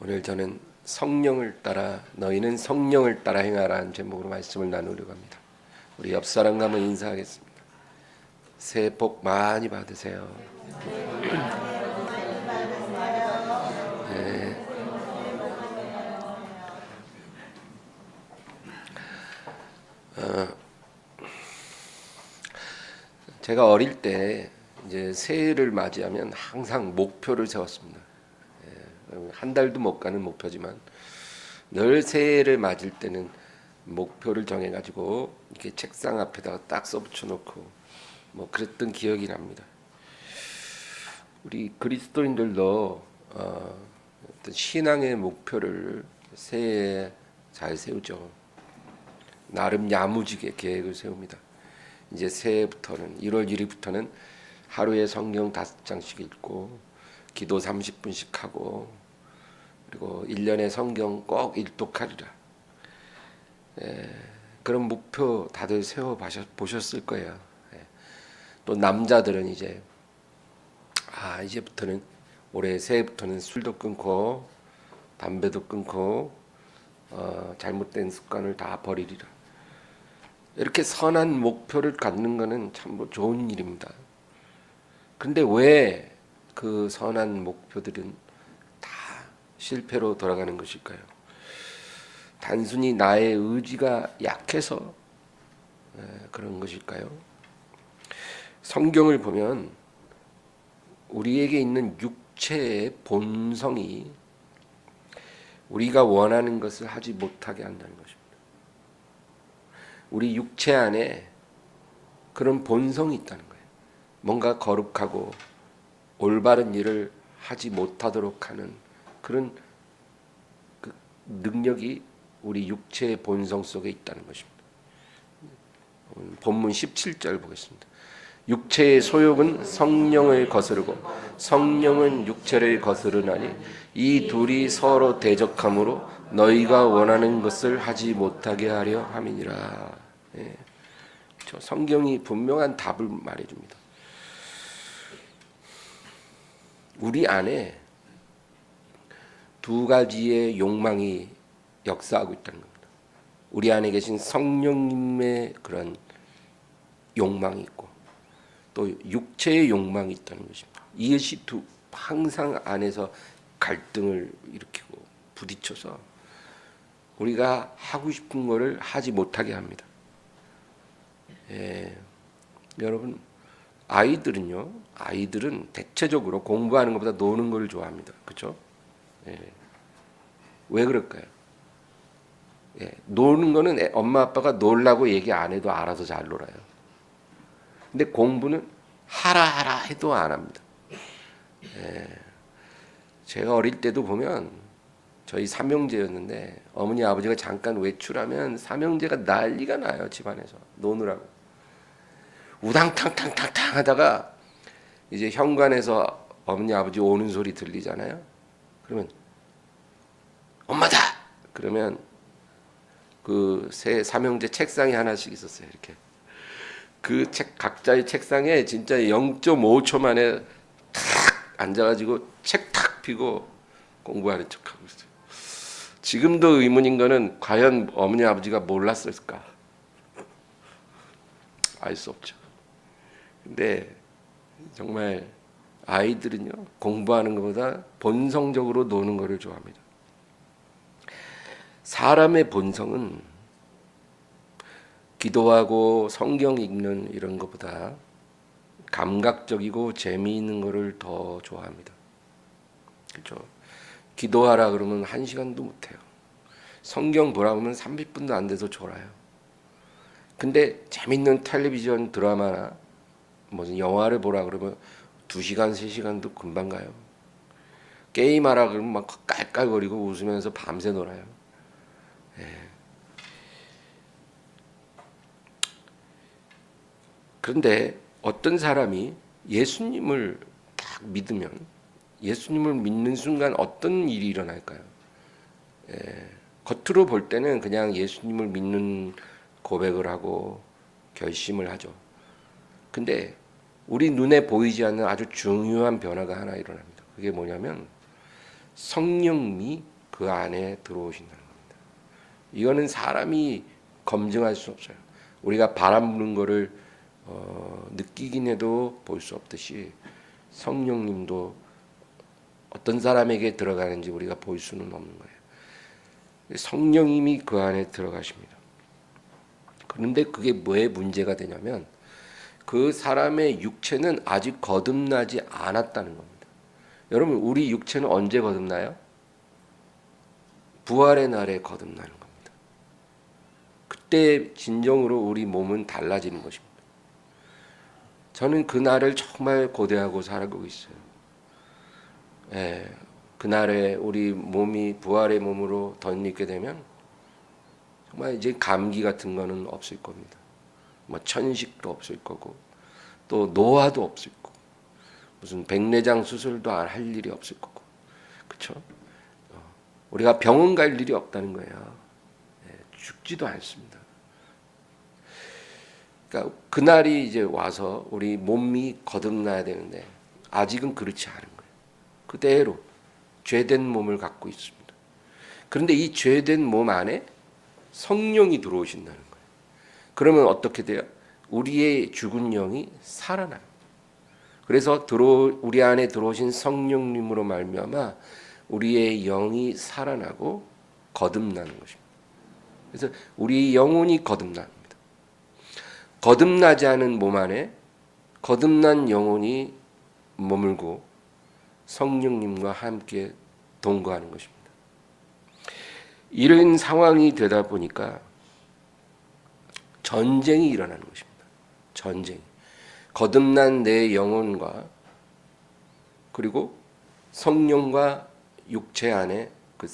오늘 저는 성령을 따라 너희는 성령을 따라 행하라는 제목으로 말씀을 나누려고 합니다. 우리 옆 사람과 한번 인사하겠습니다. 새해 복 많이 받으세요. 네. 제가 어릴 때 이제 새해를 맞이하면 항상 목표를 세웠습니다. 한 달도 못 가는 목표지만 늘 새해를 맞을 때는 목표를 정해가지고 이렇게 책상 앞에다가 딱 써붙여놓고 뭐 그랬던 기억이 납니다. 우리 그리스도인들도 어떤 신앙의 목표를 새해에 잘 세우죠. 나름 야무지게 계획을 세웁니다. 이제 새해부터는 1월 1일부터는 하루에 성경 5장씩 읽고 기도 30분씩 하고 그리고 1년에 성경 꼭 일독하리라. 그런 목표 다들 세워 보셨을 거예요. 또 남자들은 이제부터는 올해 새해부터는 술도 끊고 담배도 끊고 잘못된 습관을 다 버리리라. 이렇게 선한 목표를 갖는 것은 참 좋은 일입니다. 그런데 왜 그 선한 목표들은 다 실패로 돌아가는 것일까요? 단순히 나의 의지가 약해서 그런 것일까요? 성경을 보면 우리에게 있는 육체의 본성이 우리가 원하는 것을 하지 못하게 한다는 것입니다. 우리 육체 안에 그런 본성이 있다는 거예요. 뭔가 거룩하고 올바른 일을 하지 못하도록 하는 그런 그 능력이 우리 육체의 본성 속에 있다는 것입니다. 본문 17절 보겠습니다. 육체의 소욕은 성령을 거스르고 성령은 육체를 거스르나니 이 둘이 서로 대적함으로 너희가 원하는 것을 하지 못하게 하려 함이니라. 성경이 분명한 답을 말해줍니다. 우리 안에 두 가지의 욕망이 역사하고 있다는 겁니다. 우리 안에 계신 성령님의 그런 욕망이 있고 또 육체의 욕망이 있다는 것입니다. 이것이 항상 안에서 갈등을 일으키고 부딪혀서 우리가 하고 싶은 것을 하지 못하게 합니다. 여러분 아이들은 대체적으로 공부하는 것보다 노는 걸 좋아합니다. 그렇죠? 왜 그럴까요? 노는 거는 엄마 아빠가 놀라고 얘기 안 해도 알아서 잘 놀아요. 근데 공부는 하라 해도 안 합니다. 제가 어릴 때도 보면 저희 삼형제였는데 어머니 아버지가 잠깐 외출하면 삼형제가 난리가 나요. 집안에서 노느라고. 우당탕탕탕탕 하다가 이제 현관에서 어머니 아버지 오는 소리 들리잖아요. 그러면 엄마다! 그러면 그 세 삼형제 책상이 하나씩 있었어요. 이렇게. 그 각자의 책상에 진짜 0.5초 만에 탁 앉아가지고 책 탁 펴고 공부하는 척하고 있어요. 지금도 의문인 거는 과연 어머니 아버지가 몰랐을까? 알 수 없죠. 근데 정말 아이들은요 공부하는 것보다 본성적으로 노는 것을 좋아합니다. 사람의 본성은 기도하고 성경 읽는 이런 것보다 감각적이고 재미있는 것을 더 좋아합니다. 그렇죠? 기도하라 그러면 1시간도 못해요. 성경 보라 그러면 30분도 안 돼서 졸아요. 근데 재밌는 텔레비전 드라마나 무슨 영화를 보라 그러면 2시간, 3시간도 금방 가요. 게임하라 그러면 막 깔깔거리고 웃으면서 밤새 놀아요. 그런데 어떤 사람이 예수님을 딱 믿으면 예수님을 믿는 순간 어떤 일이 일어날까요? 겉으로 볼 때는 그냥 예수님을 믿는 고백을 하고 결심을 하죠. 근데 우리 눈에 보이지 않는 아주 중요한 변화가 하나 일어납니다. 그게 뭐냐면 성령이 그 안에 들어오신다는 겁니다. 이거는 사람이 검증할 수 없어요. 우리가 바람 부는 거를 느끼긴 해도 볼 수 없듯이 성령님도 어떤 사람에게 들어가는지 우리가 볼 수는 없는 거예요. 성령님이 그 안에 들어가십니다. 그런데 그게 왜 문제가 되냐면 그 사람의 육체는 아직 거듭나지 않았다는 겁니다. 여러분, 우리 육체는 언제 거듭나요? 부활의 날에 거듭나는 겁니다. 그때 진정으로 우리 몸은 달라지는 것입니다. 저는 그 날을 정말 고대하고 살고 있어요. 예, 그날에 우리 몸이 부활의 몸으로 덧입게 되면 정말 이제 감기 같은 거는 없을 겁니다. 뭐 천식도 없을 거고 또 노화도 없을 거고 무슨 백내장 수술도 안 할 일이 없을 거고, 그렇죠? 우리가 병원 갈 일이 없다는 거예요. 죽지도 않습니다. 그러니까 그날이 이제 와서 우리 몸이 거듭나야 되는데 아직은 그렇지 않은 거예요. 그대로 죄된 몸을 갖고 있습니다. 그런데 이 죄된 몸 안에 성령이 들어오신다는 거예요. 그러면 어떻게 돼요? 우리의 죽은 영이 살아나요. 그래서 우리 안에 들어오신 성령님으로 말미암아 우리의 영이 살아나고 거듭나는 것입니다. 그래서 우리 영혼이 거듭납니다. 거듭나지 않은 몸 안에 거듭난 영혼이 머물고 성령님과 함께 동거하는 것입니다. 이런 상황이 되다 보니까 전쟁이 일어나는 것입니다. 전쟁. 거듭난 내 영혼과 그리고 성령과 육체 안에 그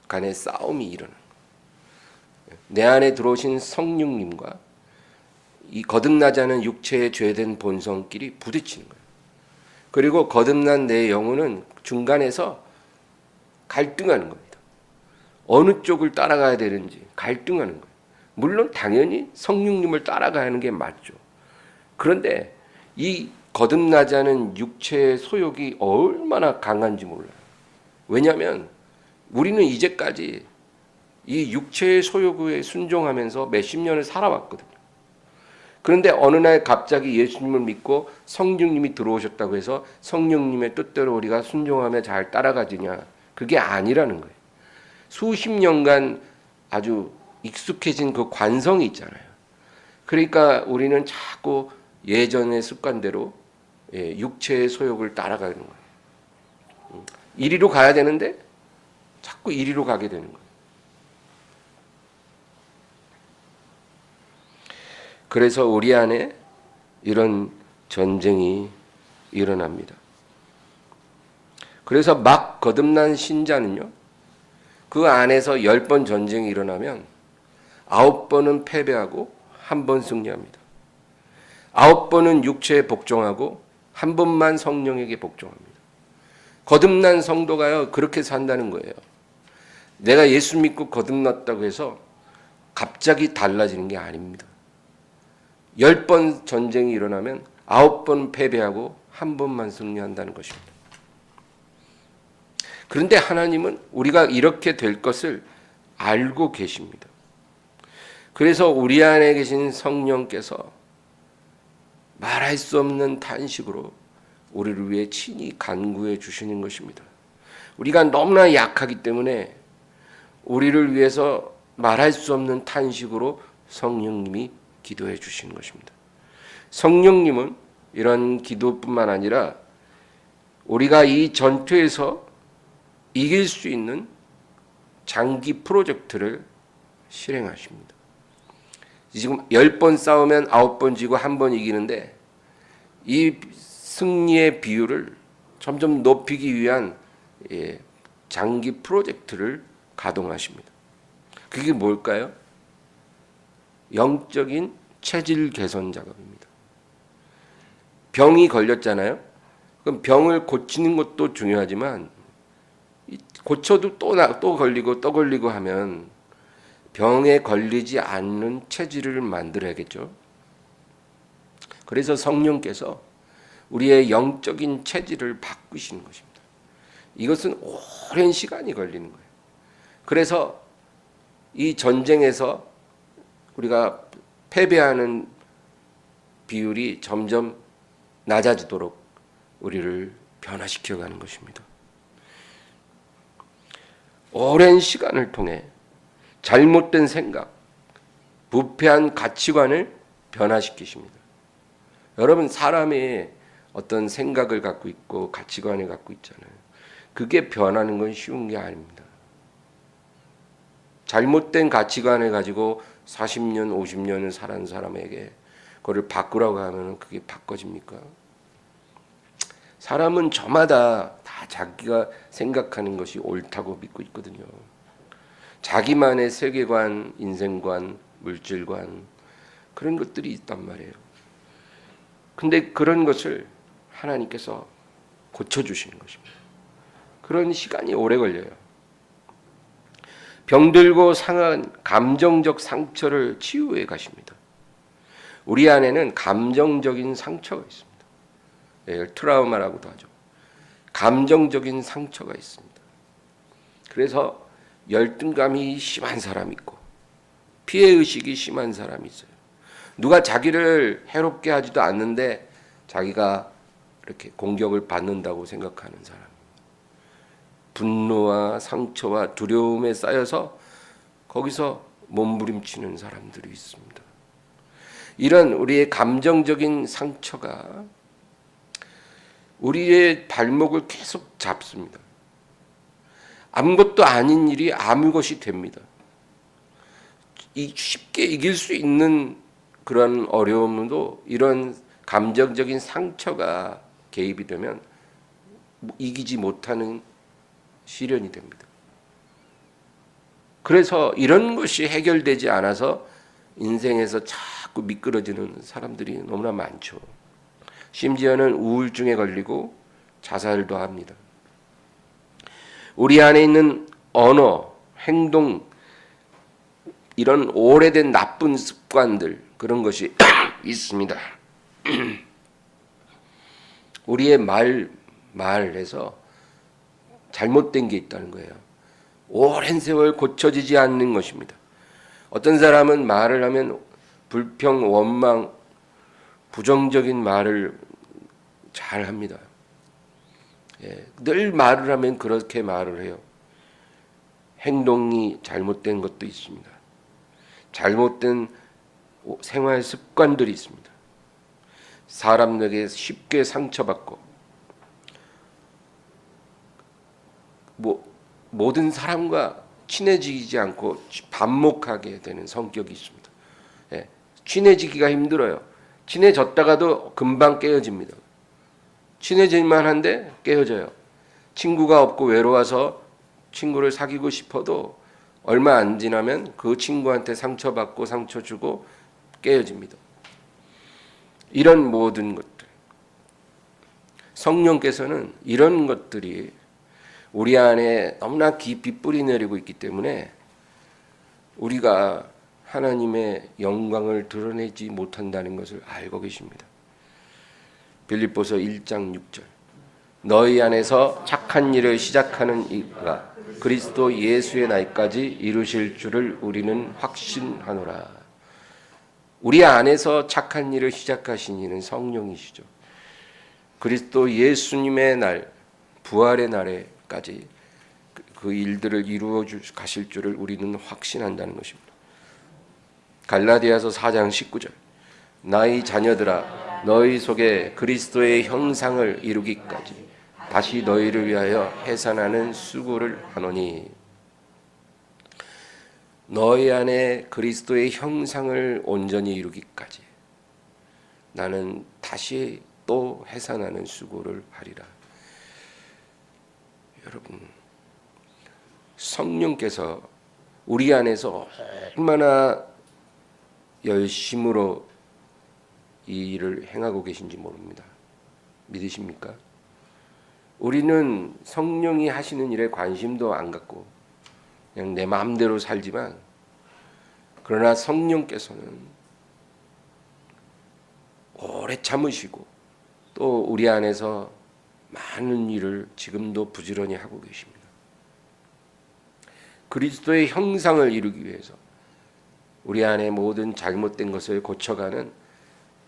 간의 싸움이 일어나는 거예요. 내 안에 들어오신 성령님과 이 거듭나지 않은 육체의 죄된 본성끼리 부딪히는 거예요. 그리고 거듭난 내 영혼은 중간에서 갈등하는 겁니다. 어느 쪽을 따라가야 되는지 갈등하는 거예요. 물론 당연히 성령님을 따라가는 게 맞죠. 그런데 이 거듭나지 않은 육체의 소욕이 얼마나 강한지 몰라요. 왜냐하면 우리는 이제까지 이 육체의 소욕에 순종하면서 몇십 년을 살아왔거든요. 그런데 어느 날 갑자기 예수님을 믿고 성령님이 들어오셨다고 해서 성령님의 뜻대로 우리가 순종하며 잘 따라가지냐? 그게 아니라는 거예요. 수십 년간 아주 익숙해진 그 관성이 있잖아요. 그러니까 우리는 자꾸 예전의 습관대로 육체의 소욕을 따라가는 거예요. 이리로 가야 되는데 자꾸 이리로 가게 되는 거예요. 그래서 우리 안에 이런 전쟁이 일어납니다. 그래서 막 거듭난 신자는요, 그 안에서 10번 전쟁이 일어나면 9번은 패배하고 1번 승리합니다. 9번은 육체에 복종하고 1번만 성령에게 복종합니다. 거듭난 성도가요, 그렇게 산다는 거예요. 내가 예수 믿고 거듭났다고 해서 갑자기 달라지는 게 아닙니다. 10번 전쟁이 일어나면 9번 패배하고 1번만 승리한다는 것입니다. 그런데 하나님은 우리가 이렇게 될 것을 알고 계십니다. 그래서 우리 안에 계신 성령께서 말할 수 없는 탄식으로 우리를 위해 친히 간구해 주시는 것입니다. 우리가 너무나 약하기 때문에 우리를 위해서 말할 수 없는 탄식으로 성령님이 기도해 주시는 것입니다. 성령님은 이런 기도뿐만 아니라 우리가 이 전투에서 이길 수 있는 장기 프로젝트를 실행하십니다. 지금 10번 싸우면 9번 지고 1번 이기는데 이 승리의 비율을 점점 높이기 위한 장기 프로젝트를 가동하십니다. 그게 뭘까요? 영적인 체질 개선 작업입니다. 병이 걸렸잖아요. 그럼 병을 고치는 것도 중요하지만 고쳐도 또 걸리고 하면 병에 걸리지 않는 체질을 만들어야겠죠. 그래서 성령께서 우리의 영적인 체질을 바꾸시는 것입니다. 이것은 오랜 시간이 걸리는 거예요. 그래서 이 전쟁에서 우리가 패배하는 비율이 점점 낮아지도록 우리를 변화시켜가는 것입니다. 오랜 시간을 통해 잘못된 생각, 부패한 가치관을 변화시키십니다. 여러분, 사람이 어떤 생각을 갖고 있고 가치관을 갖고 있잖아요. 그게 변하는 건 쉬운 게 아닙니다. 잘못된 가치관을 가지고 40년, 50년을 살은 사람에게 그걸 바꾸라고 하면 그게 바꿔집니까? 사람은 저마다 다 자기가 생각하는 것이 옳다고 믿고 있거든요. 자기만의 세계관, 인생관, 물질관, 그런 것들이 있단 말이에요. 근데 그런 것을 하나님께서 고쳐주시는 것입니다. 그런 시간이 오래 걸려요. 병들고 상한 감정적 상처를 치유해 가십니다. 우리 안에는 감정적인 상처가 있습니다. 트라우마라고도 하죠. 감정적인 상처가 있습니다. 그래서 열등감이 심한 사람이 있고 피해의식이 심한 사람이 있어요. 누가 자기를 해롭게 하지도 않는데 자기가 이렇게 공격을 받는다고 생각하는 사람. 분노와 상처와 두려움에 쌓여서 거기서 몸부림치는 사람들이 있습니다. 이런 우리의 감정적인 상처가 우리의 발목을 계속 잡습니다. 아무것도 아닌 일이 아무것이 됩니다. 쉽게 이길 수 있는 그런 어려움도 이런 감정적인 상처가 개입이 되면 이기지 못하는 시련이 됩니다. 그래서 이런 것이 해결되지 않아서 인생에서 자꾸 미끄러지는 사람들이 너무나 많죠. 심지어는 우울증에 걸리고 자살도 합니다. 우리 안에 있는 언어, 행동, 이런 오래된 나쁜 습관들, 그런 것이 있습니다. 우리의 말에서 잘못된 게 있다는 거예요. 오랜 세월 고쳐지지 않는 것입니다. 어떤 사람은 말을 하면 불평, 원망, 부정적인 말을 잘 합니다. 늘 말을 하면 그렇게 말을 해요. 행동이 잘못된 것도 있습니다. 잘못된 생활 습관들이 있습니다. 사람에게 쉽게 상처받고 모든 사람과 친해지지 않고 반목하게 되는 성격이 있습니다. 친해지기가 힘들어요. 친해졌다가도 금방 깨어집니다. 친해질만 한데 깨어져요. 친구가 없고 외로워서 친구를 사귀고 싶어도 얼마 안 지나면 그 친구한테 상처받고 상처 주고 깨어집니다. 이런 모든 것들, 성령께서는 이런 것들이 우리 안에 너무나 깊이 뿌리 내리고 있기 때문에 우리가 하나님의 영광을 드러내지 못한다는 것을 알고 계십니다. 빌립보서 1장 6절, 너희 안에서 착한 일을 시작하는 이가 그리스도 예수의 날까지 이루실 줄을 우리는 확신하노라. 우리 안에서 착한 일을 시작하신 이는 성령이시죠. 그리스도 예수님의 날, 부활의 날에까지 그 일들을 이루어 가실 줄을 우리는 확신한다는 것입니다. 갈라디아서 4장 19절, 나의 자녀들아 너희 속에 그리스도의 형상을 이루기까지 다시 너희를 위하여 해산하는 수고를 하노니. 너희 안에 그리스도의 형상을 온전히 이루기까지 나는 다시 또 해산하는 수고를 하리라. 여러분, 성령께서 우리 안에서 얼마나 열심으로 이 일을 행하고 계신지 모릅니다. 믿으십니까? 우리는 성령이 하시는 일에 관심도 안 갖고 그냥 내 마음대로 살지만, 그러나 성령께서는 오래 참으시고 또 우리 안에서 많은 일을 지금도 부지런히 하고 계십니다. 그리스도의 형상을 이루기 위해서 우리 안에 모든 잘못된 것을 고쳐가는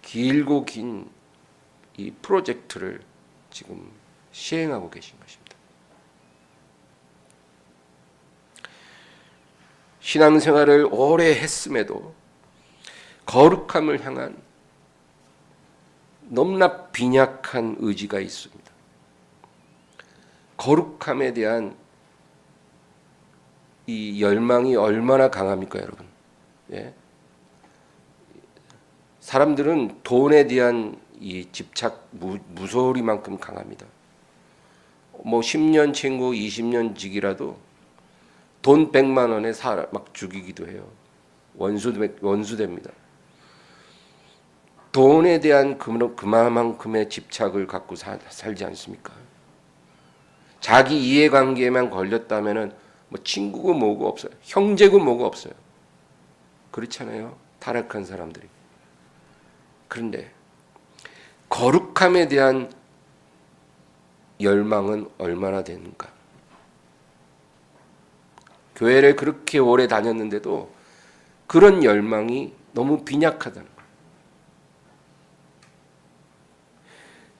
길고 긴 이 프로젝트를 지금 시행하고 계신 것입니다. 신앙생활을 오래 했음에도 거룩함을 향한 너무나 빈약한 의지가 있습니다. 거룩함에 대한 이 열망이 얼마나 강합니까, 여러분? 예? 사람들은 돈에 대한 이 집착 무소리만큼 강합니다. 뭐 10년 친구, 20년 직이라도 돈 100만 원에 막 죽이기도 해요. 원수됩니다. 돈에 대한 그만큼의 집착을 갖고 살지 않습니까? 자기 이해관계에만 걸렸다면은 뭐 친구고 뭐고 없어요. 형제고 뭐고 없어요. 그렇잖아요. 타락한 사람들이. 그런데 거룩함에 대한 열망은 얼마나 되는가? 교회를 그렇게 오래 다녔는데도 그런 열망이 너무 빈약하다는 거예요.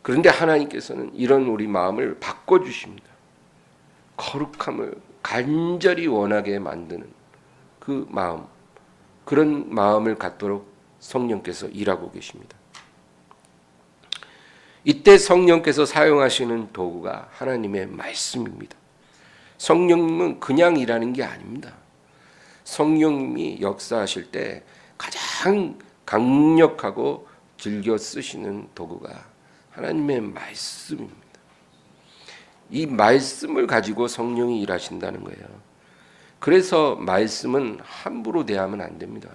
그런데 하나님께서는 이런 우리 마음을 바꿔주십니다. 거룩함을 간절히 원하게 만드는 그 마음, 그런 마음을 갖도록 성령께서 일하고 계십니다. 이때 성령께서 사용하시는 도구가 하나님의 말씀입니다. 성령님은 그냥 일하는 게 아닙니다. 성령님이 역사하실 때 가장 강력하고 즐겨 쓰시는 도구가 하나님의 말씀입니다. 이 말씀을 가지고 성령이 일하신다는 거예요. 그래서 말씀은 함부로 대하면 안 됩니다.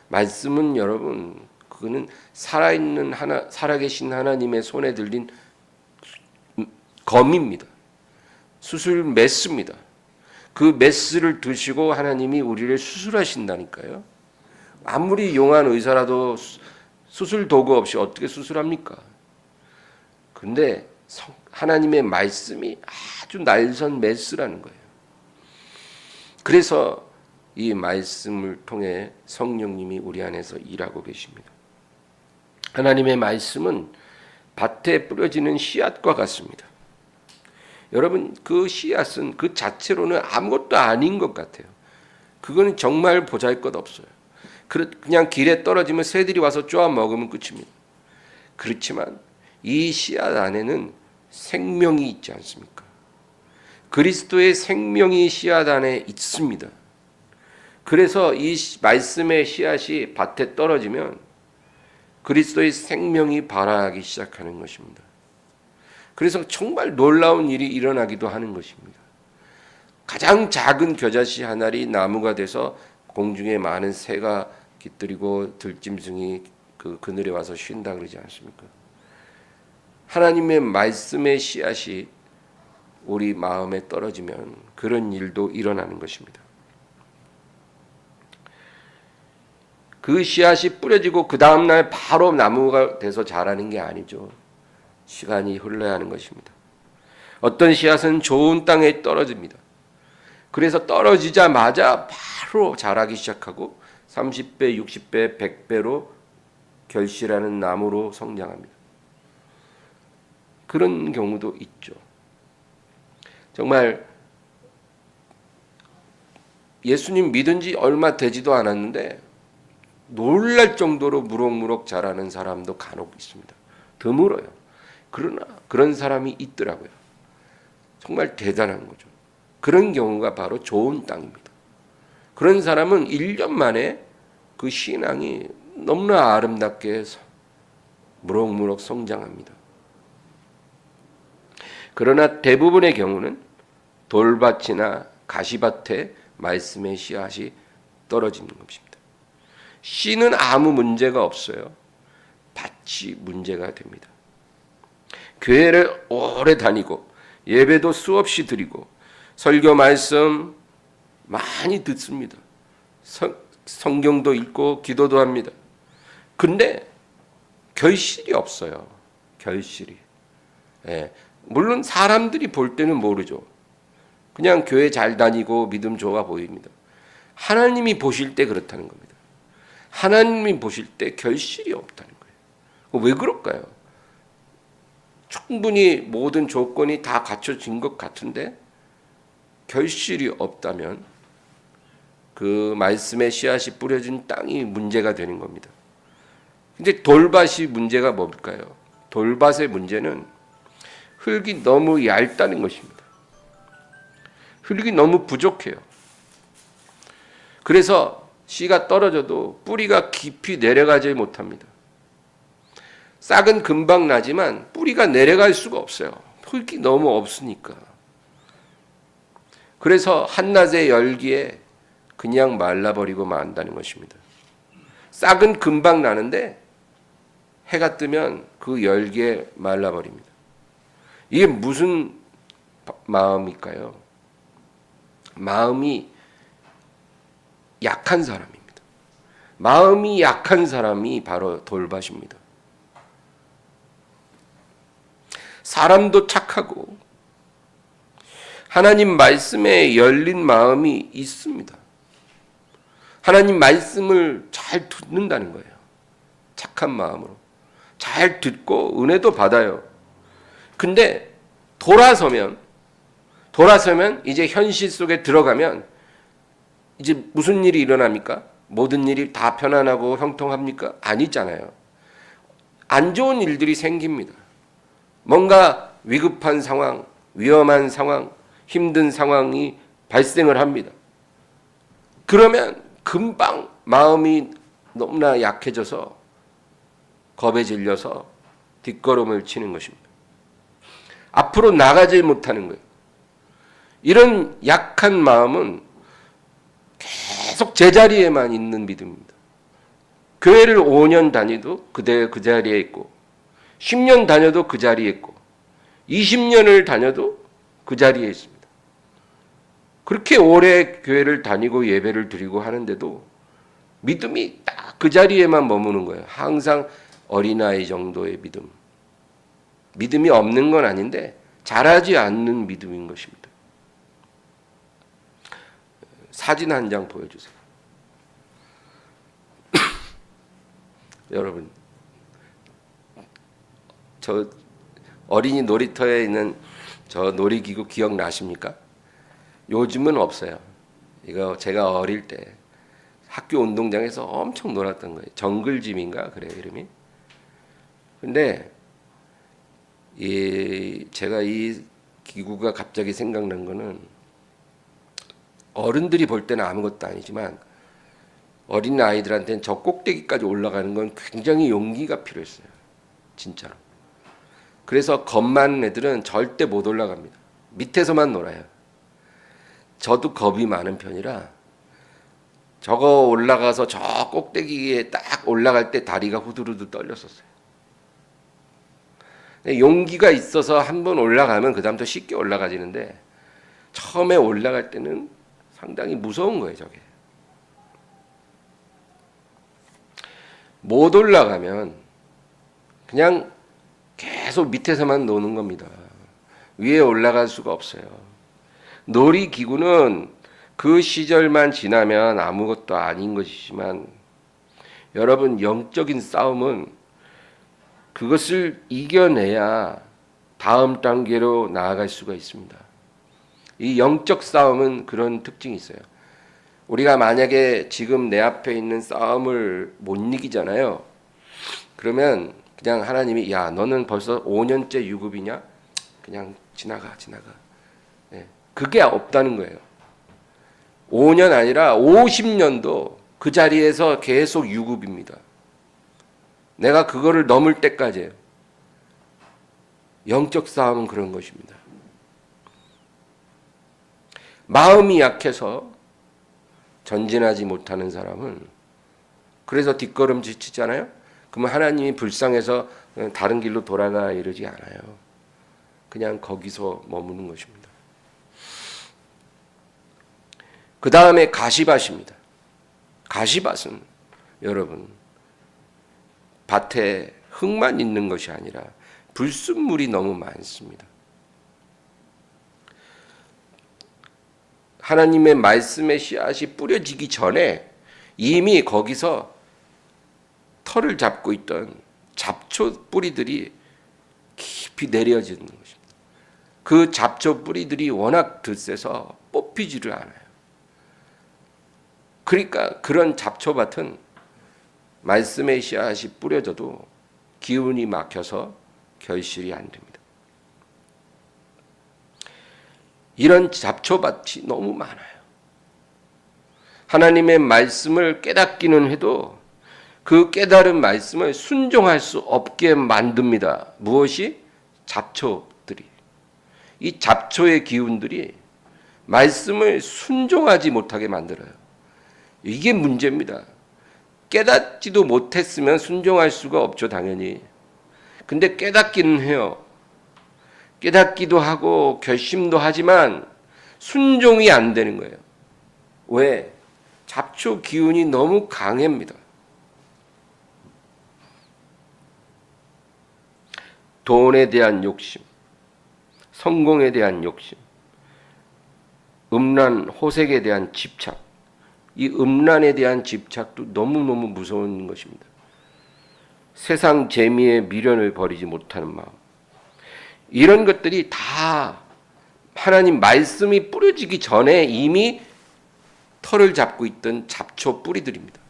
말씀은 여러분, 그거는 살아계신 하나님의 손에 들린 검입니다. 수술 메스입니다. 그 메스를 드시고 하나님이 우리를 수술하신다니까요. 아무리 용한 의사라도 수술 도구 없이 어떻게 수술합니까? 그런데 하나님의 말씀이 아주 날선 메스라는 거예요. 그래서 이 말씀을 통해 성령님이 우리 안에서 일하고 계십니다. 하나님의 말씀은 밭에 뿌려지는 씨앗과 같습니다. 여러분, 그 씨앗은 그 자체로는 아무것도 아닌 것 같아요. 그거는 정말 보잘것없어요. 그냥 길에 떨어지면 새들이 와서 쪼아 먹으면 끝입니다. 그렇지만 이 씨앗 안에는 생명이 있지 않습니까? 그리스도의 생명이 씨앗 안에 있습니다. 그래서 이 말씀의 씨앗이 밭에 떨어지면 그리스도의 생명이 발아하기 시작하는 것입니다. 그래서 정말 놀라운 일이 일어나기도 하는 것입니다. 가장 작은 겨자씨 한 알이 나무가 돼서 공중에 많은 새가 깃들이고 들짐승이 그 그늘에 와서 쉰다 그러지 않습니까? 하나님의 말씀의 씨앗이 우리 마음에 떨어지면 그런 일도 일어나는 것입니다. 그 씨앗이 뿌려지고 그 다음날 바로 나무가 돼서 자라는 게 아니죠. 시간이 흘러야 하는 것입니다. 어떤 씨앗은 좋은 땅에 떨어집니다. 그래서 떨어지자마자 바로 자라기 시작하고 30배, 60배, 100배로 결실하는 나무로 성장합니다. 그런 경우도 있죠. 정말 예수님 믿은 지 얼마 되지도 않았는데 놀랄 정도로 무럭무럭 자라는 사람도 간혹 있습니다. 드물어요. 그러나 그런 사람이 있더라고요. 정말 대단한 거죠. 그런 경우가 바로 좋은 땅입니다. 그런 사람은 1년 만에 그 신앙이 너무나 아름답게 무럭무럭 성장합니다. 그러나 대부분의 경우는 돌밭이나 가시밭에 말씀의 씨앗이 떨어지는 것입니다. 씨는 아무 문제가 없어요. 밭이 문제가 됩니다. 교회를 오래 다니고 예배도 수없이 드리고 설교 말씀 많이 듣습니다. 성경도 읽고 기도도 합니다. 근데 결실이 없어요. 결실이. 예. 물론 사람들이 볼 때는 모르죠. 그냥 교회 잘 다니고 믿음 좋아 보입니다. 하나님이 보실 때 그렇다는 겁니다. 하나님이 보실 때 결실이 없다는 거예요. 왜 그럴까요? 충분히 모든 조건이 다 갖춰진 것 같은데 결실이 없다면 그 말씀의 씨앗이 뿌려진 땅이 문제가 되는 겁니다. 근데 돌밭이 문제가 뭘까요? 돌밭의 문제는 흙이 너무 얇다는 것입니다. 흙이 너무 부족해요. 그래서 씨가 떨어져도 뿌리가 깊이 내려가지 못합니다. 싹은 금방 나지만 뿌리가 내려갈 수가 없어요. 흙이 너무 없으니까. 그래서 한낮의 열기에 그냥 말라버리고 만다는 것입니다. 싹은 금방 나는데 해가 뜨면 그 열기에 말라버립니다. 이게 무슨 마음일까요? 마음이 약한 사람입니다. 마음이 약한 사람이 바로 돌밭입니다. 사람도 착하고 하나님 말씀에 열린 마음이 있습니다. 하나님 말씀을 잘 듣는다는 거예요. 착한 마음으로. 잘 듣고 은혜도 받아요. 근데 돌아서면 이제 현실 속에 들어가면 이제 무슨 일이 일어납니까? 모든 일이 다 편안하고 형통합니까? 아니잖아요. 안 좋은 일들이 생깁니다. 뭔가 위급한 상황, 위험한 상황, 힘든 상황이 발생을 합니다. 그러면 금방 마음이 너무나 약해져서 겁에 질려서 뒷걸음을 치는 것입니다. 앞으로 나가지 못하는 거예요. 이런 약한 마음은 계속 제자리에만 있는 믿음입니다. 교회를 5년 다니도 그 자리에 있고 10년 다녀도 그 자리에 있고 20년을 다녀도 그 자리에 있습니다. 그렇게 오래 교회를 다니고 예배를 드리고 하는데도 믿음이 딱 그 자리에만 머무는 거예요. 항상 어린아이 정도의 믿음. 믿음이 없는 건 아닌데 자라지 않는 믿음인 것입니다. 사진 한 장 보여주세요. 여러분, 저 어린이 놀이터에 있는 저 놀이기구 기억나십니까? 요즘은 없어요. 이거 제가 어릴 때 학교 운동장에서 엄청 놀았던 거예요. 정글짐인가 그래요 이름이. 근데 제가 이 기구가 갑자기 생각난 거는 어른들이 볼 때는 아무것도 아니지만 어린 아이들한테는 저 꼭대기까지 올라가는 건 굉장히 용기가 필요했어요. 진짜로. 그래서 겁 많은 애들은 절대 못 올라갑니다. 밑에서만 놀아요. 저도 겁이 많은 편이라 저거 올라가서 저 꼭대기에 딱 올라갈 때 다리가 후두루두 떨렸었어요. 용기가 있어서 한번 올라가면 그 다음부터 쉽게 올라가지는데 처음에 올라갈 때는 상당히 무서운 거예요. 저게. 못 올라가면 그냥 계속 밑에서만 노는 겁니다. 위에 올라갈 수가 없어요. 놀이기구는 그 시절만 지나면 아무것도 아닌 것이지만 여러분 영적인 싸움은 그것을 이겨내야 다음 단계로 나아갈 수가 있습니다. 이 영적 싸움은 그런 특징이 있어요. 우리가 만약에 지금 내 앞에 있는 싸움을 못 이기잖아요. 그러면 그냥 하나님이 야 너는 벌써 5년째 유급이냐? 그냥 지나가. 네. 그게 없다는 거예요. 5년 아니라 50년도 그 자리에서 계속 유급입니다. 내가 그거를 넘을 때까지예요. 영적 싸움은 그런 것입니다. 마음이 약해서 전진하지 못하는 사람은 그래서 뒷걸음질 치잖아요. 그러면 하나님이 불쌍해서 다른 길로 돌아가 이러지 않아요. 그냥 거기서 머무는 것입니다. 그 다음에 가시밭입니다. 가시밭은 여러분 밭에 흙만 있는 것이 아니라 불순물이 너무 많습니다. 하나님의 말씀의 씨앗이 뿌려지기 전에 이미 거기서 털을 잡고 있던 잡초 뿌리들이 깊이 내려지는 것입니다. 그 잡초 뿌리들이 워낙 드세서 뽑히지를 않아요. 그러니까 그런 잡초밭은 말씀의 씨앗이 뿌려져도 기운이 막혀서 결실이 안 됩니다. 이런 잡초밭이 너무 많아요. 하나님의 말씀을 깨닫기는 해도 그 깨달은 말씀을 순종할 수 없게 만듭니다. 무엇이? 잡초들이. 이 잡초의 기운들이 말씀을 순종하지 못하게 만들어요. 이게 문제입니다. 깨닫지도 못했으면 순종할 수가 없죠, 당연히. 근데 깨닫기는 해요. 깨닫기도 하고 결심도 하지만 순종이 안 되는 거예요. 왜? 잡초 기운이 너무 강합니다. 돈에 대한 욕심, 성공에 대한 욕심, 음란, 호색에 대한 집착, 이 음란에 대한 집착도 너무너무 무서운 것입니다. 세상 재미에 미련을 버리지 못하는 마음, 이런 것들이 다 하나님 말씀이 뿌려지기 전에 이미 털을 잡고 있던 잡초 뿌리들입니다.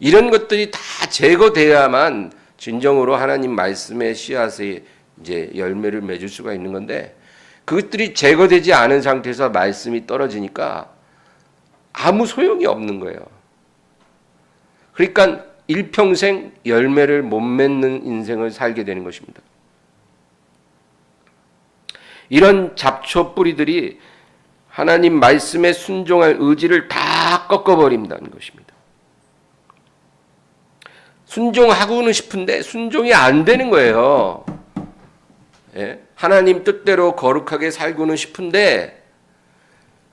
이런 것들이 다 제거돼야만 진정으로 하나님 말씀의 씨앗에 이제 열매를 맺을 수가 있는 건데, 그것들이 제거되지 않은 상태에서 말씀이 떨어지니까 아무 소용이 없는 거예요. 그러니까 일평생 열매를 못 맺는 인생을 살게 되는 것입니다. 이런 잡초 뿌리들이 하나님 말씀에 순종할 의지를 다 꺾어버린다는 것입니다. 순종하고는 싶은데 순종이 안 되는 거예요. 예? 하나님 뜻대로 거룩하게 살고는 싶은데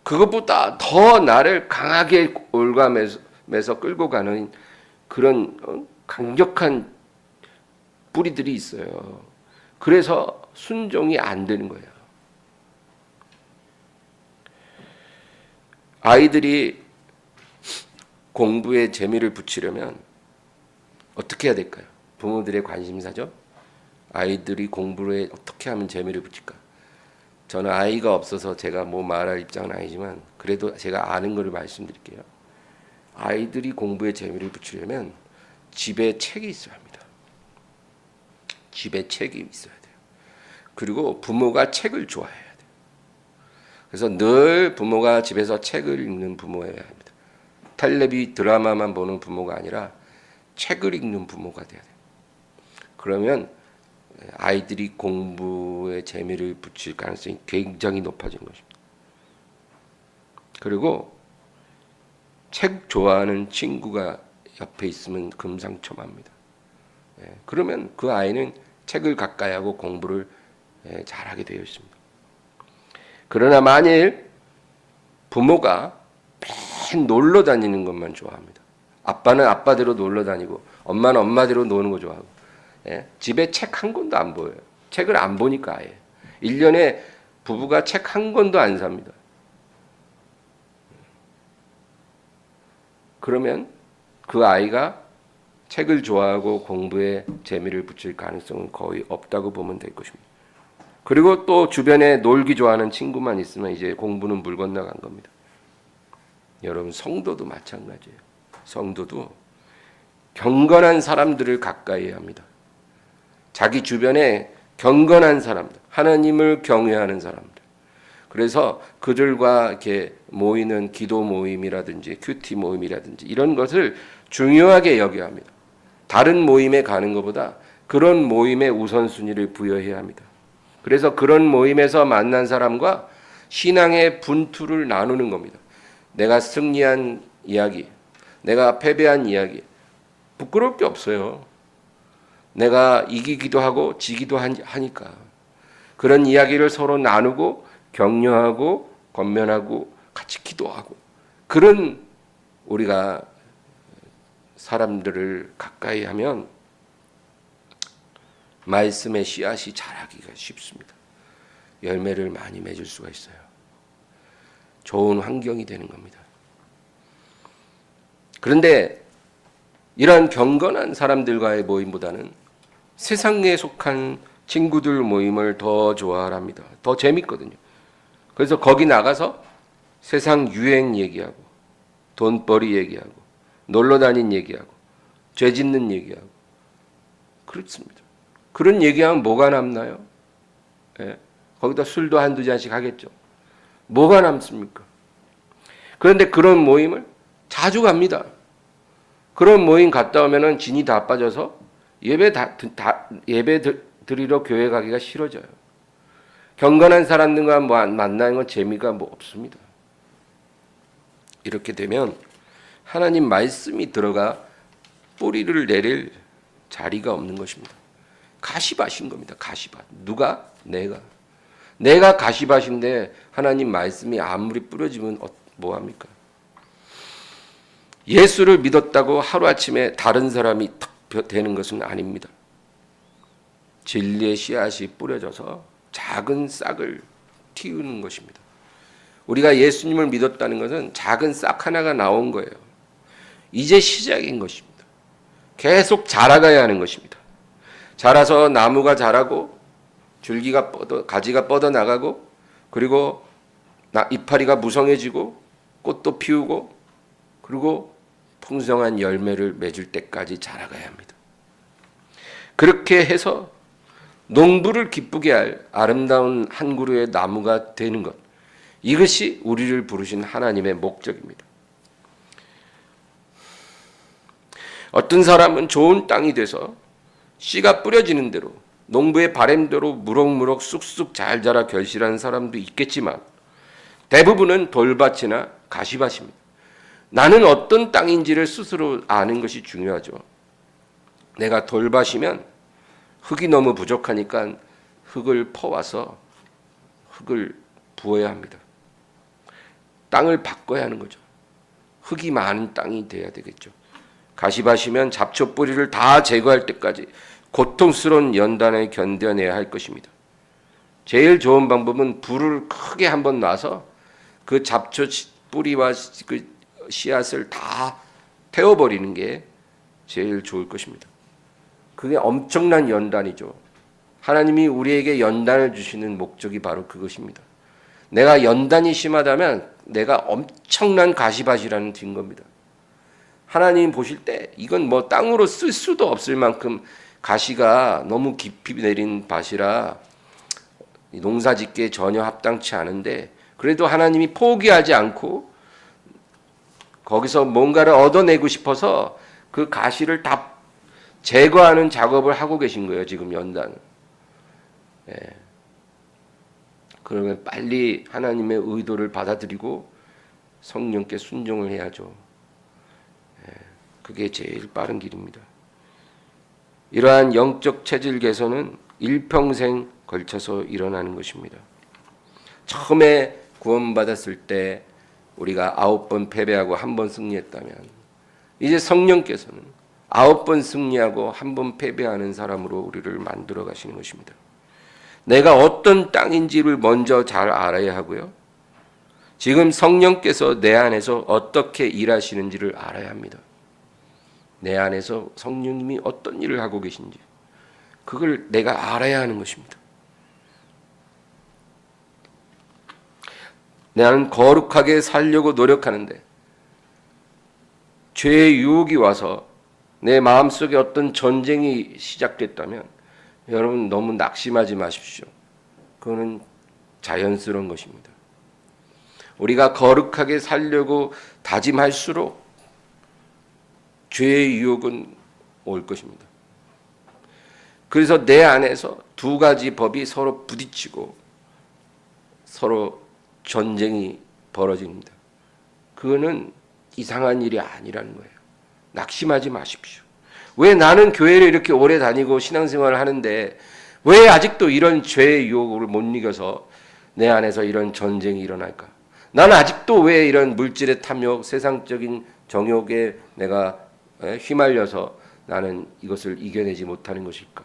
그것보다 더 나를 강하게 올가매서 끌고 가는 그런 강력한 뿌리들이 있어요. 그래서 순종이 안 되는 거예요. 아이들이 공부에 재미를 붙이려면 어떻게 해야 될까요? 부모들의 관심사죠. 아이들이 공부에 어떻게 하면 재미를 붙일까? 저는 아이가 없어서 제가 뭐 말할 입장은 아니지만 그래도 제가 아는 것을 말씀드릴게요. 아이들이 공부에 재미를 붙이려면 집에 책이 있어야 합니다. 집에 책이 있어야 돼요. 그리고 부모가 책을 좋아해야 돼요. 그래서 늘 부모가 집에서 책을 읽는 부모여야 합니다. 텔레비 드라마만 보는 부모가 아니라 책을 읽는 부모가 돼야 돼요. 그러면 아이들이 공부에 재미를 붙일 가능성이 굉장히 높아지는 것입니다. 그리고 책 좋아하는 친구가 옆에 있으면 금상첨화입니다. 그러면 그 아이는 책을 가까이 하고 공부를 잘하게 되어 있습니다. 그러나 만일 부모가 맨 놀러 다니는 것만 좋아합니다. 아빠는 아빠대로 놀러 다니고 엄마는 엄마대로 노는 거 좋아하고, 집에 책 한 권도 안 보여요. 책을 안 보니까 아예 1년에 부부가 책 한 권도 안 삽니다. 그러면 그 아이가 책을 좋아하고 공부에 재미를 붙일 가능성은 거의 없다고 보면 될 것입니다. 그리고 또 주변에 놀기 좋아하는 친구만 있으면 이제 공부는 물 건너간 겁니다. 여러분, 성도도 마찬가지예요. 성도도 경건한 사람들을 가까이 해야 합니다. 자기 주변에 경건한 사람들, 하나님을 경외하는 사람들. 그래서 그들과 이렇게 모이는 기도 모임이라든지 큐티 모임이라든지 이런 것을 중요하게 여겨야 합니다. 다른 모임에 가는 것보다 그런 모임에 우선순위를 부여해야 합니다. 그래서 그런 모임에서 만난 사람과 신앙의 분투를 나누는 겁니다. 내가 승리한 이야기, 내가 패배한 이야기, 부끄러울 게 없어요. 내가 이기기도 하고 지기도 하니까. 그런 이야기를 서로 나누고 격려하고 권면하고 같이 기도하고, 그런 우리가 사람들을 가까이 하면 말씀의 씨앗이 자라기가 쉽습니다. 열매를 많이 맺을 수가 있어요. 좋은 환경이 되는 겁니다. 그런데 이러한 경건한 사람들과의 모임보다는 세상에 속한 친구들 모임을 더 좋아합니다. 더 재밌거든요. 그래서 거기 나가서 세상 유행 얘기하고 돈벌이 얘기하고 놀러 다닌 얘기하고 죄 짓는 얘기하고 그렇습니다. 그런 얘기하면 뭐가 남나요? 예. 거기다 술도 한두 잔씩 하겠죠. 뭐가 남습니까? 그런데 그런 모임을 자주 갑니다. 그런 모임 갔다 오면은 진이 다 빠져서 예배 드리러 교회 가기가 싫어져요. 경건한 사람들과 만나는 건 재미가 없습니다. 이렇게 되면 하나님 말씀이 들어가 뿌리를 내릴 자리가 없는 것입니다. 가시밭인 겁니다. 가시밭. 누가? 내가 가시밭인데 하나님 말씀이 아무리 뿌려지면 뭐합니까? 예수를 믿었다고 하루아침에 다른 사람이 탁 되는 것은 아닙니다. 진리의 씨앗이 뿌려져서 작은 싹을 틔우는 것입니다. 우리가 예수님을 믿었다는 것은 작은 싹 하나가 나온 거예요. 이제 시작인 것입니다. 계속 자라가야 하는 것입니다. 자라서 나무가 자라고 가지가 뻗어나가고 그리고 이파리가 무성해지고 꽃도 피우고 그리고 풍성한 열매를 맺을 때까지 자라가야 합니다. 그렇게 해서 농부를 기쁘게 할 아름다운 한 그루의 나무가 되는 것, 이것이 우리를 부르신 하나님의 목적입니다. 어떤 사람은 좋은 땅이 돼서 씨가 뿌려지는 대로 농부의 바램대로 무럭무럭 쑥쑥 잘 자라 결실하는 사람도 있겠지만 대부분은 돌밭이나 가시밭입니다. 나는 어떤 땅인지를 스스로 아는 것이 중요하죠. 내가 돌밭이면 흙이 너무 부족하니까 흙을 퍼와서 흙을 부어야 합니다. 땅을 바꿔야 하는 거죠. 흙이 많은 땅이 돼야 되겠죠. 가시밭이면 잡초 뿌리를 다 제거할 때까지 고통스러운 연단을 견뎌내야 할 것입니다. 제일 좋은 방법은 불을 크게 한번 놔서 그 잡초 뿌리와 그 씨앗을 다 태워버리는 게 제일 좋을 것입니다. 그게 엄청난 연단이죠. 하나님이 우리에게 연단을 주시는 목적이 바로 그것입니다. 내가 연단이 심하다면 내가 엄청난 가시밭이라는 증거입니다. 하나님 보실 때 이건 땅으로 쓸 수도 없을 만큼 가시가 너무 깊이 내린 밭이라 농사 짓기에 전혀 합당치 않은데 그래도 하나님이 포기하지 않고 거기서 뭔가를 얻어내고 싶어서 그 가시를 다 제거하는 작업을 하고 계신 거예요. 지금 연단. 예. 그러면 빨리 하나님의 의도를 받아들이고 성령께 순종을 해야죠. 예. 그게 제일 빠른 길입니다. 이러한 영적 체질 개선은 일평생 걸쳐서 일어나는 것입니다. 처음에 구원받았을 때 우리가 9번 패배하고 1번 승리했다면 이제 성령께서는 9번 승리하고 1번 패배하는 사람으로 우리를 만들어 가시는 것입니다. 내가 어떤 땅인지를 먼저 잘 알아야 하고요. 지금 성령께서 내 안에서 어떻게 일하시는지를 알아야 합니다. 내 안에서 성령님이 어떤 일을 하고 계신지 그걸 내가 알아야 하는 것입니다. 나는 거룩하게 살려고 노력하는데 죄의 유혹이 와서 내 마음속에 어떤 전쟁이 시작됐다면 여러분 너무 낙심하지 마십시오. 그거는 자연스러운 것입니다. 우리가 거룩하게 살려고 다짐할수록 죄의 유혹은 올 것입니다. 그래서 내 안에서 두 가지 법이 서로 부딪히고 서로 전쟁이 벌어집니다. 그거는 이상한 일이 아니라는 거예요. 낙심하지 마십시오. 왜 나는 교회를 이렇게 오래 다니고 신앙생활을 하는데 왜 아직도 이런 죄의 유혹을 못 이겨서 내 안에서 이런 전쟁이 일어날까? 나는 아직도 왜 이런 물질의 탐욕, 세상적인 정욕에 내가 휘말려서 나는 이것을 이겨내지 못하는 것일까?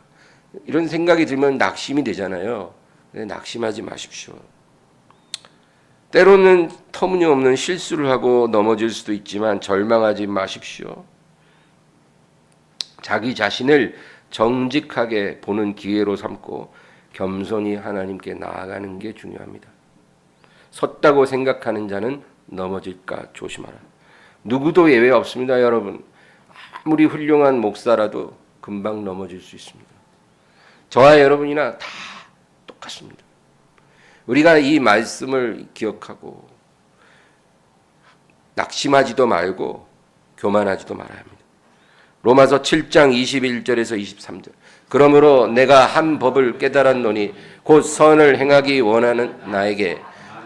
이런 생각이 들면 낙심이 되잖아요. 낙심하지 마십시오. 때로는 터무니없는 실수를 하고 넘어질 수도 있지만 절망하지 마십시오. 자기 자신을 정직하게 보는 기회로 삼고 겸손히 하나님께 나아가는 게 중요합니다. 섰다고 생각하는 자는 넘어질까 조심하라. 누구도 예외 없습니다, 여러분. 아무리 훌륭한 목사라도 금방 넘어질 수 있습니다. 저와 여러분이나 다 똑같습니다. 우리가 이 말씀을 기억하고 낙심하지도 말고 교만하지도 말아야 합니다. 로마서 7장 21절에서 23절. 그러므로 내가 한 법을 깨달았노니 곧 선을 행하기 원하는 나에게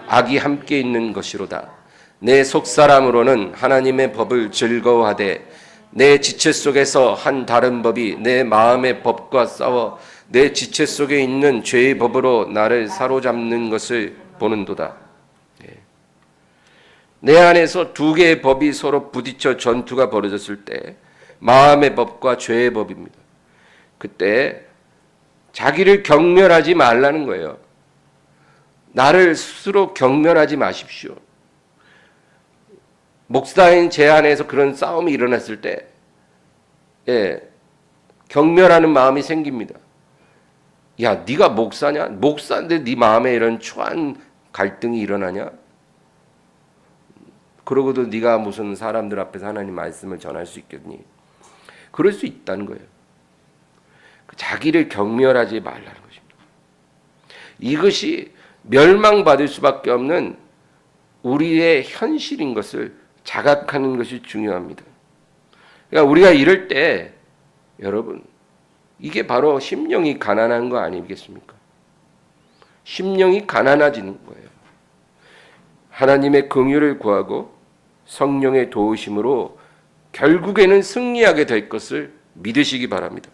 악이 함께 있는 것이로다. 내 속사람으로는 하나님의 법을 즐거워하되 내 지체 속에서 한 다른 법이 내 마음의 법과 싸워 내 지체 속에 있는 죄의 법으로 나를 사로잡는 것을 보는도다. 내 안에서 두 개의 법이 서로 부딪혀 전투가 벌어졌을 때 마음의 법과 죄의 법입니다. 그때 자기를 경멸하지 말라는 거예요. 나를 스스로 경멸하지 마십시오. 목사인 제 안에서 그런 싸움이 일어났을 때 경멸하는 마음이 생깁니다. 야, 네가 목사냐? 목사인데 네 마음에 이런 초한 갈등이 일어나냐? 그러고도 네가 무슨 사람들 앞에서 하나님 말씀을 전할 수 있겠니? 그럴 수 있다는 거예요. 자기를 경멸하지 말라는 것입니다. 이것이 멸망받을 수밖에 없는 우리의 현실인 것을 자각하는 것이 중요합니다. 그러니까 우리가 이럴 때 여러분, 이게 바로 심령이 가난한 거 아니겠습니까? 심령이 가난해지는 거예요. 하나님의 긍휼을 구하고 성령의 도우심으로 결국에는 승리하게 될 것을 믿으시기 바랍니다.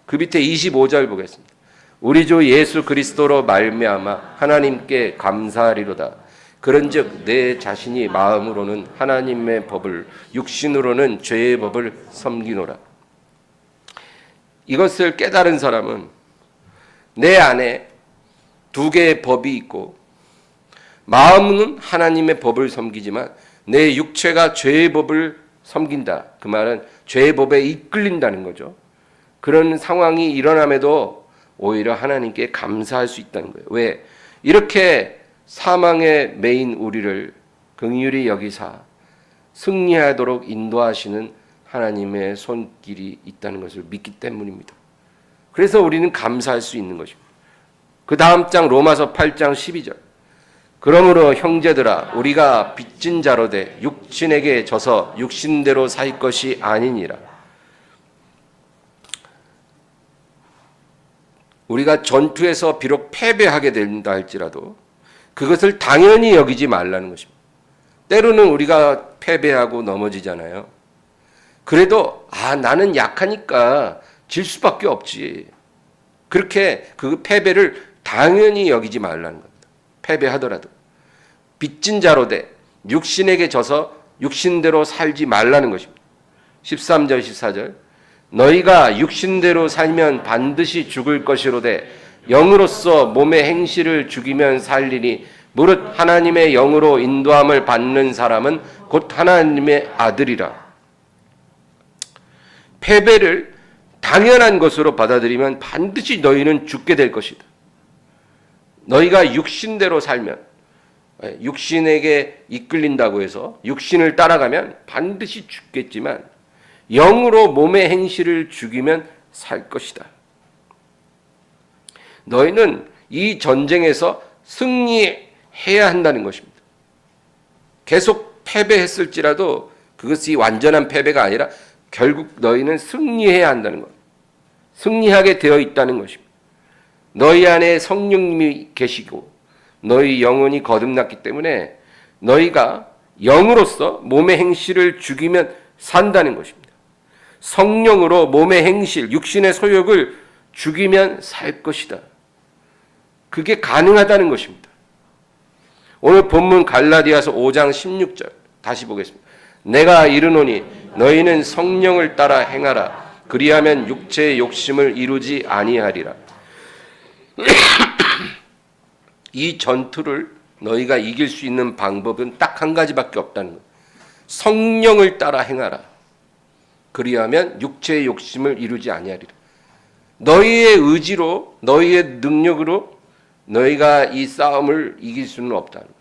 그 밑에 25절 보겠습니다. 우리 주 예수 그리스도로 말미암아 하나님께 감사하리로다. 그런즉 내 자신이 마음으로는 하나님의 법을 육신으로는 죄의 법을 섬기노라. 이것을 깨달은 사람은 내 안에 두 개의 법이 있고 마음은 하나님의 법을 섬기지만 내 육체가 죄의 법을 섬긴다. 그 말은 죄의 법에 이끌린다는 거죠. 그런 상황이 일어남에도 오히려 하나님께 감사할 수 있다는 거예요. 왜? 이렇게 사망에 매인 우리를 긍휼히 여기사 승리하도록 인도하시는 하나님의 손길이 있다는 것을 믿기 때문입니다. 그래서 우리는 감사할 수 있는 것입니다. 그 다음 장 로마서 8장 12절. 그러므로 형제들아 우리가 빚진 자로 돼 육신에게 져서 육신대로 살 것이 아니니라. 우리가 전투에서 비록 패배하게 된다 할지라도 그것을 당연히 여기지 말라는 것입니다. 때로는 우리가 패배하고 넘어지잖아요. 그래도 나는 약하니까 질 수밖에 없지. 그렇게 그 패배를 당연히 여기지 말라는 겁니다. 패배하더라도. 빚진 자로 돼 육신에게 져서 육신대로 살지 말라는 것입니다. 13절 14절. 너희가 육신대로 살면 반드시 죽을 것이로되 영으로서 몸의 행실을 죽이면 살리니 무릇 하나님의 영으로 인도함을 받는 사람은 곧 하나님의 아들이라. 패배를 당연한 것으로 받아들이면 반드시 너희는 죽게 될 것이다. 너희가 육신대로 살면, 육신에게 이끌린다고 해서 육신을 따라가면 반드시 죽겠지만 영으로 몸의 행실을 죽이면 살 것이다. 너희는 이 전쟁에서 승리해야 한다는 것입니다. 계속 패배했을지라도 그것이 완전한 패배가 아니라 결국 너희는 승리해야 한다는 것. 승리하게 되어 있다는 것입니다. 너희 안에 성령님이 계시고 너희 영혼이 거듭났기 때문에 너희가 영으로서 몸의 행실을 죽이면 산다는 것입니다. 성령으로 몸의 행실, 육신의 소욕을 죽이면 살 것이다. 그게 가능하다는 것입니다. 오늘 본문 갈라디아서 5장 16절 다시 보겠습니다. 내가 이르노니 너희는 성령을 따라 행하라. 그리하면 육체의 욕심을 이루지 아니하리라. 이 전투를 너희가 이길 수 있는 방법은 딱 한 가지밖에 없다는 거예요. 성령을 따라 행하라. 그리하면 육체의 욕심을 이루지 아니하리라. 너희의 의지로, 너희의 능력으로 너희가 이 싸움을 이길 수는 없다는 거예요.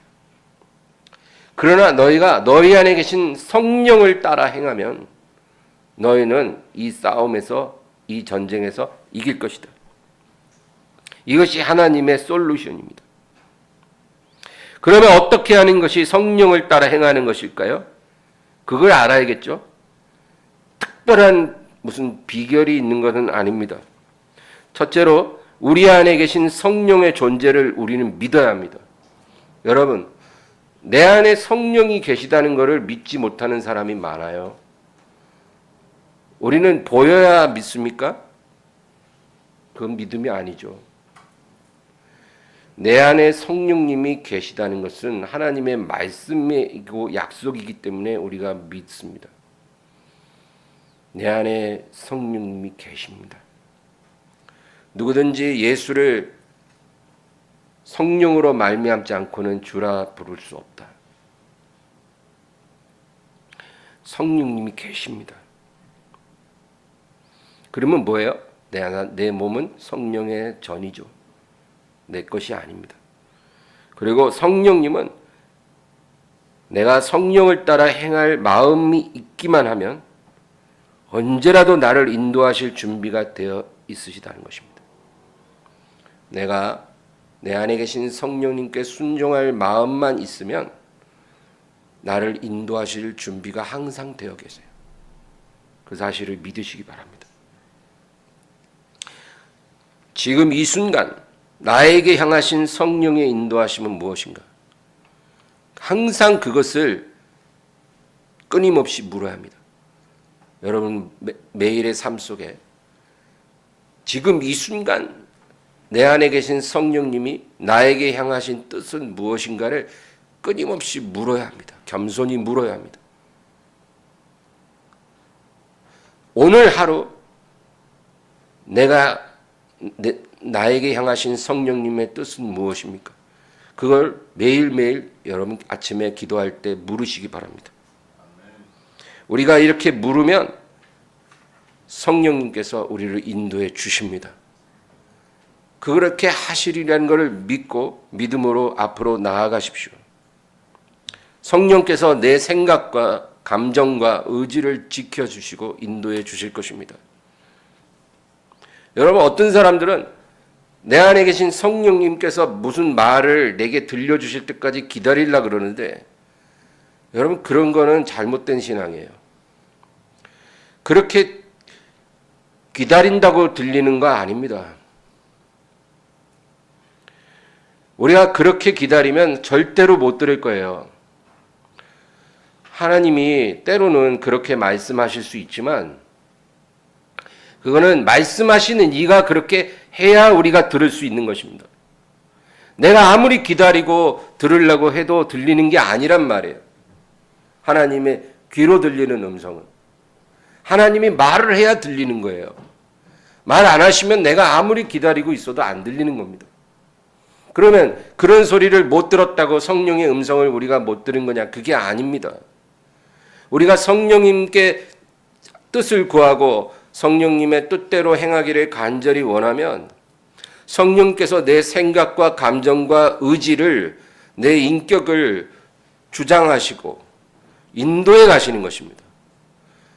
그러나 너희가 너희 안에 계신 성령을 따라 행하면 너희는 이 싸움에서, 이 전쟁에서 이길 것이다. 이것이 하나님의 솔루션입니다. 그러면 어떻게 하는 것이 성령을 따라 행하는 것일까요? 그걸 알아야겠죠? 특별한 무슨 비결이 있는 것은 아닙니다. 첫째로 우리 안에 계신 성령의 존재를 우리는 믿어야 합니다. 여러분, 내 안에 성령이 계시다는 것을 믿지 못하는 사람이 많아요. 우리는 보여야 믿습니까? 그건 믿음이 아니죠. 내 안에 성령님이 계시다는 것은 하나님의 말씀이고 약속이기 때문에 우리가 믿습니다. 내 안에 성령님이 계십니다. 누구든지 예수를 성령으로 말미암지 않고는 주라 부를 수 없다. 성령님이 계십니다. 그러면 뭐예요? 내 몸은 성령의 전이죠. 내 것이 아닙니다. 그리고 성령님은 내가 성령을 따라 행할 마음이 있기만 하면 언제라도 나를 인도하실 준비가 되어 있으시다는 것입니다. 내가 내 안에 계신 성령님께 순종할 마음만 있으면 나를 인도하실 준비가 항상 되어 계세요. 그 사실을 믿으시기 바랍니다. 지금 이 순간 나에게 향하신 성령의 인도하심은 무엇인가? 항상 그것을 끊임없이 물어야 합니다. 여러분 매일의 삶 속에 지금 이 순간 내 안에 계신 성령님이 나에게 향하신 뜻은 무엇인가를 끊임없이 물어야 합니다. 겸손히 물어야 합니다. 오늘 하루 나에게 향하신 성령님의 뜻은 무엇입니까? 그걸 매일매일 여러분 아침에 기도할 때 물으시기 바랍니다. 우리가 이렇게 물으면 성령님께서 우리를 인도해 주십니다. 그렇게 하시리라는 것을 믿고 믿음으로 앞으로 나아가십시오. 성령께서 내 생각과 감정과 의지를 지켜주시고 인도해 주실 것입니다. 여러분 어떤 사람들은 내 안에 계신 성령님께서 무슨 말을 내게 들려주실 때까지 기다리려고 그러는데 여러분 그런 거는 잘못된 신앙이에요. 그렇게 기다린다고 들리는 거 아닙니다. 우리가 그렇게 기다리면 절대로 못 들을 거예요. 하나님이 때로는 그렇게 말씀하실 수 있지만 그거는 말씀하시는 이가 그렇게 해야 우리가 들을 수 있는 것입니다. 내가 아무리 기다리고 들으려고 해도 들리는 게 아니란 말이에요. 하나님의 귀로 들리는 음성은. 하나님이 말을 해야 들리는 거예요. 말 안 하시면 내가 아무리 기다리고 있어도 안 들리는 겁니다. 그러면 그런 소리를 못 들었다고 성령의 음성을 우리가 못 들은 거냐? 그게 아닙니다. 우리가 성령님께 뜻을 구하고 성령님의 뜻대로 행하기를 간절히 원하면 성령께서 내 생각과 감정과 의지를 내 인격을 주장하시고 인도해 가시는 것입니다.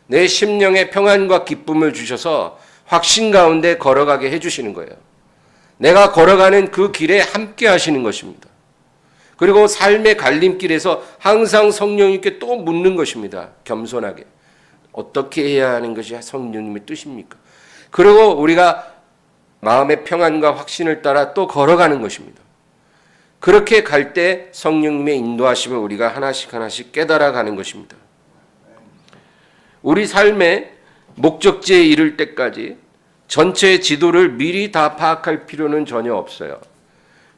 내 심령에 평안과 기쁨을 주셔서 확신 가운데 걸어가게 해주시는 거예요. 내가 걸어가는 그 길에 함께 하시는 것입니다. 그리고 삶의 갈림길에서 항상 성령님께 또 묻는 것입니다. 겸손하게. 어떻게 해야 하는 것이 성령님의 뜻입니까? 그리고 우리가 마음의 평안과 확신을 따라 또 걸어가는 것입니다. 그렇게 갈 때 성령님의 인도하심을 우리가 하나씩 하나씩 깨달아가는 것입니다. 우리 삶의 목적지에 이를 때까지 전체 지도를 미리 다 파악할 필요는 전혀 없어요.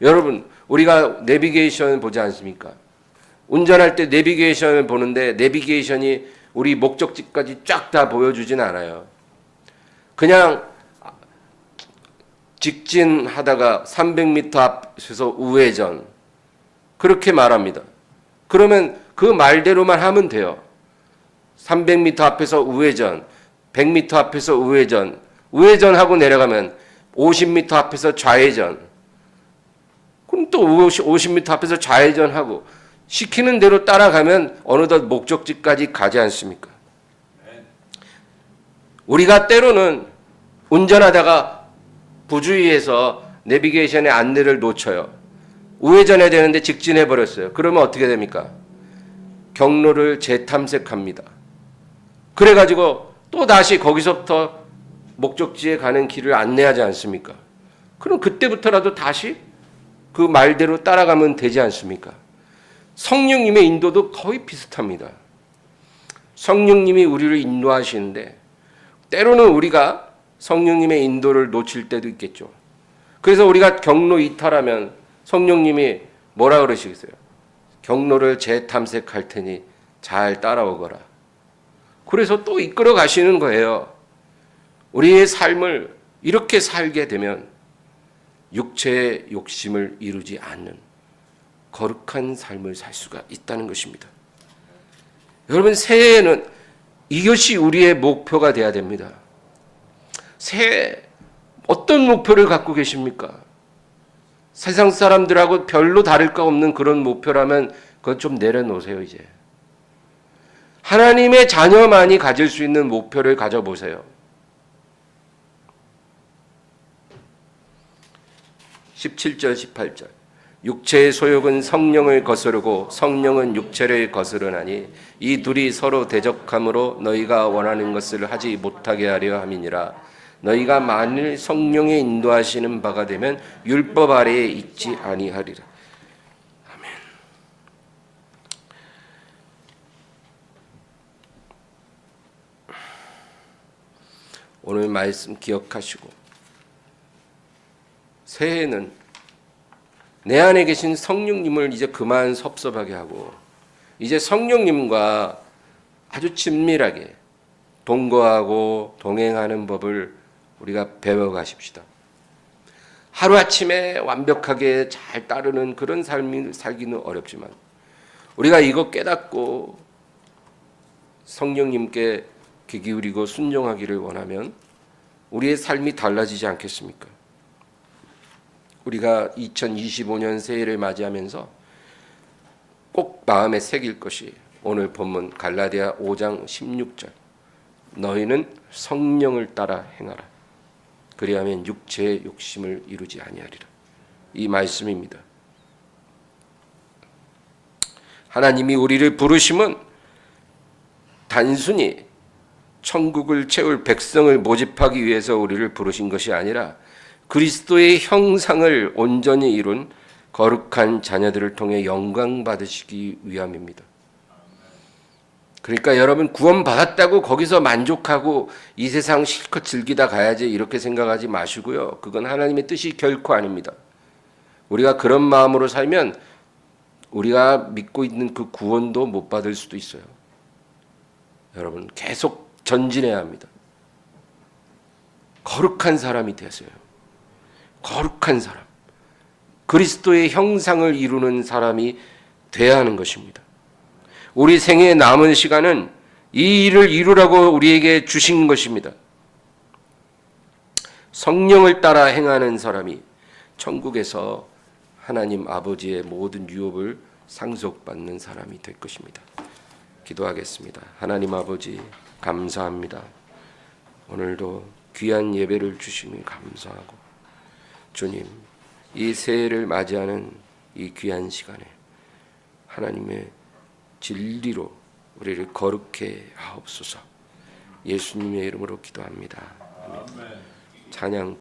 여러분, 우리가 내비게이션 보지 않습니까? 운전할 때 내비게이션을 보는데 내비게이션이 우리 목적지까지 쫙 다 보여주진 않아요. 그냥 직진하다가 300m 앞에서 우회전, 그렇게 말합니다. 그러면 그 말대로만 하면 돼요. 300m 앞에서 우회전, 100m 앞에서 우회전, 우회전하고 내려가면 50m 앞에서 좌회전. 그럼 또 50m 앞에서 좌회전하고 시키는 대로 따라가면 어느덧 목적지까지 가지 않습니까? 우리가 때로는 운전하다가 부주의해서 내비게이션의 안내를 놓쳐요. 우회전해야 되는데 직진해 버렸어요. 그러면 어떻게 됩니까? 경로를 재탐색합니다. 그래가지고 또 다시 거기서부터 목적지에 가는 길을 안내하지 않습니까? 그럼 그때부터라도 다시 그 말대로 따라가면 되지 않습니까? 성령님의 인도도 거의 비슷합니다. 성령님이 우리를 인도하시는데 때로는 우리가 성령님의 인도를 놓칠 때도 있겠죠. 그래서 우리가 경로 이탈하면 성령님이 뭐라 그러시겠어요? 경로를 재탐색할 테니 잘 따라오거라. 그래서 또 이끌어 가시는 거예요. 우리의 삶을 이렇게 살게 되면 육체의 욕심을 이루지 않는 거룩한 삶을 살 수가 있다는 것입니다. 여러분, 새해에는 이것이 우리의 목표가 돼야 됩니다. 새해 어떤 목표를 갖고 계십니까? 세상 사람들하고 별로 다를 거 없는 그런 목표라면 그건 좀 내려놓으세요, 이제. 하나님의 자녀만이 가질 수 있는 목표를 가져보세요. 17절, 18절. 육체의 소욕은 성령을 거스르고 성령은 육체를 거스르나니 이 둘이 서로 대적함으로 너희가 원하는 것을 하지 못하게 하려 함이니라. 너희가 만일 성령의 인도하시는 바가 되면 율법 아래에 있지 아니하리라. 아멘. 오늘 말씀 기억하시고 새해에는 내 안에 계신 성령님을 이제 그만 섭섭하게 하고 이제 성령님과 아주 친밀하게 동거하고 동행하는 법을 우리가 배워가십시다. 하루아침에 완벽하게 잘 따르는 그런 삶을 살기는 어렵지만 우리가 이거 깨닫고 성령님께 귀 기울이고 순종하기를 원하면 우리의 삶이 달라지지 않겠습니까? 우리가 2025년 새해를 맞이하면서 꼭 마음에 새길 것이 오늘 본문 갈라디아 5장 16절. 너희는 성령을 따라 행하라. 그리하면 육체의 욕심을 이루지 아니하리라. 이 말씀입니다. 하나님이 우리를 부르심은 단순히 천국을 채울 백성을 모집하기 위해서 우리를 부르신 것이 아니라 그리스도의 형상을 온전히 이룬 거룩한 자녀들을 통해 영광 받으시기 위함입니다. 그러니까 여러분 구원받았다고 거기서 만족하고 이 세상 실컷 즐기다 가야지 이렇게 생각하지 마시고요. 그건 하나님의 뜻이 결코 아닙니다. 우리가 그런 마음으로 살면 우리가 믿고 있는 그 구원도 못 받을 수도 있어요. 여러분 계속 전진해야 합니다. 거룩한 사람이 되세요. 거룩한 사람. 그리스도의 형상을 이루는 사람이 돼야 하는 것입니다. 우리 생애의 남은 시간은 이 일을 이루라고 우리에게 주신 것입니다. 성령을 따라 행하는 사람이 천국에서 하나님 아버지의 모든 유업을 상속받는 사람이 될 것입니다. 기도하겠습니다. 하나님 아버지 감사합니다. 오늘도 귀한 예배를 주시니 감사하고 주님 이 새해를 맞이하는 이 귀한 시간에 하나님의 진리로 우리를 거룩해 하옵소서. 예수님의 이름으로 기도합니다. 아멘. 찬양